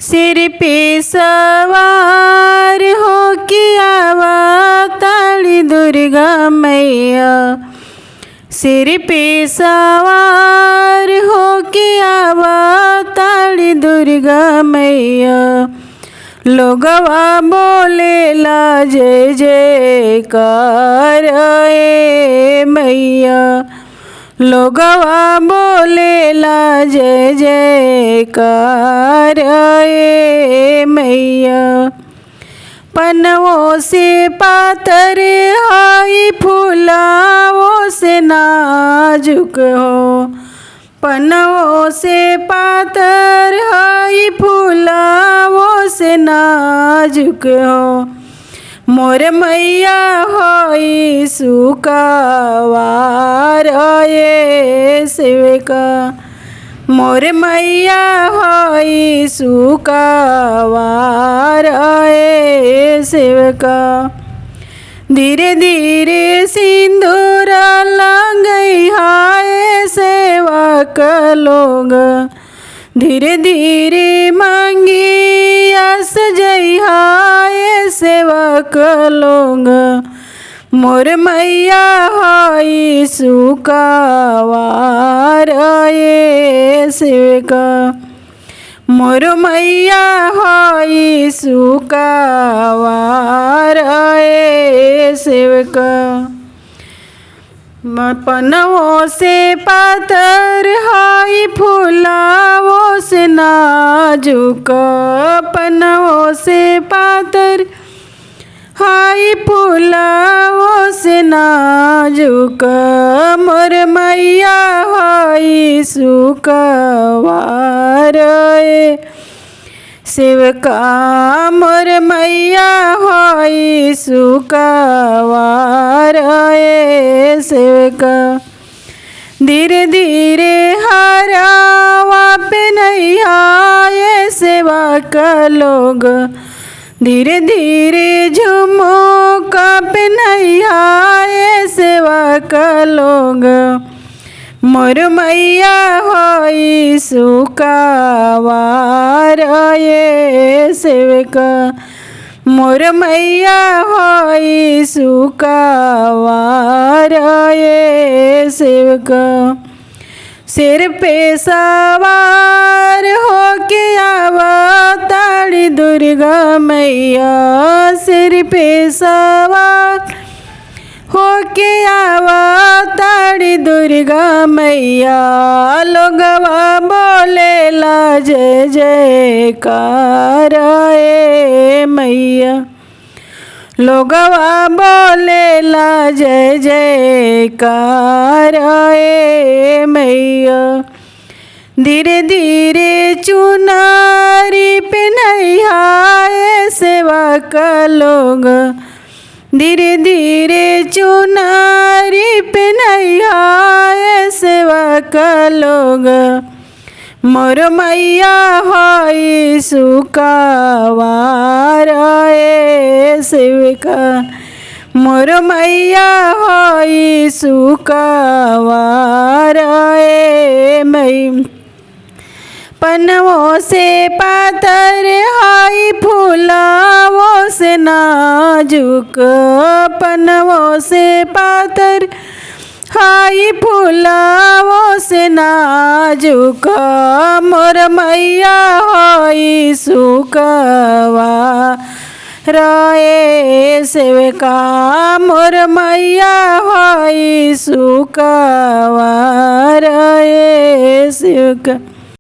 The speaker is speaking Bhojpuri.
सिर पे सवार हो के आवताड़ी दुर्गा मैया। सिर पे सवार हो के आवताड़ी दुर्गा मैया। लोगवा बोलेला जय जयकार ए मैया। लोगवा बोलेला जय जयकार ए मैया। पनवों से पातर हाई फूलाओं से नाजुक हो। पनवों से पातर हाई फूलाओं से नाजुक हो। मोर मैया होई सुकावार ये सेविका। मोर मैया होई सुकावार ये सेविका। धीरे धीरे सिंदूर लगई हाय सेवक लोग। धीरे धीरे मांगिया सजई हाय सेवक लोग। मोर मैया होई सुकावार ये सेविका। मोर मैया होई सुकावार ये सेविका। पनवों से पातर हाई फूलाओं से नाजुक। पनवों से पातर हाई फूलाओं से नाजुक। मोर मैया होई सुकावार सेवका। मोर मैया होई सुकावार सेवका। धीरे धीरे हरावा पे नहीं आए सेवक लोग। धीरे धीरे झुमुका पे नहीं आए सेवक लोग। मोर मैया होई सुकावार ये सेविका। मोर मैया होई सुकावार ये सेविका। सिर पे सवार हो के आवताड़ी दुर्गा मैया। सिर पे सवार हो के आवताड़ी दुर्गा मैया। लोगवा बोलेला जय जयकार ए मैया। लोगवा बोलेला जय जयकार ए मैया। धीरे धीरे चुनारी पे नहीं आए सेवक लोग। धीरे धीरे चुनारी पे नहीं आए सेवक लोग। मोर मैया होई सुकावार ये सेविका। मोर मैया होई सुकावार ये मैया। पनवों से पातर हाई फूलाओं से नाजुक। पनवों से पातर हाई फूलाओं से नाजुक। मोर मैया होई सुकावार ये सेविका। मोर मैया होई सुकावार ये सेविका।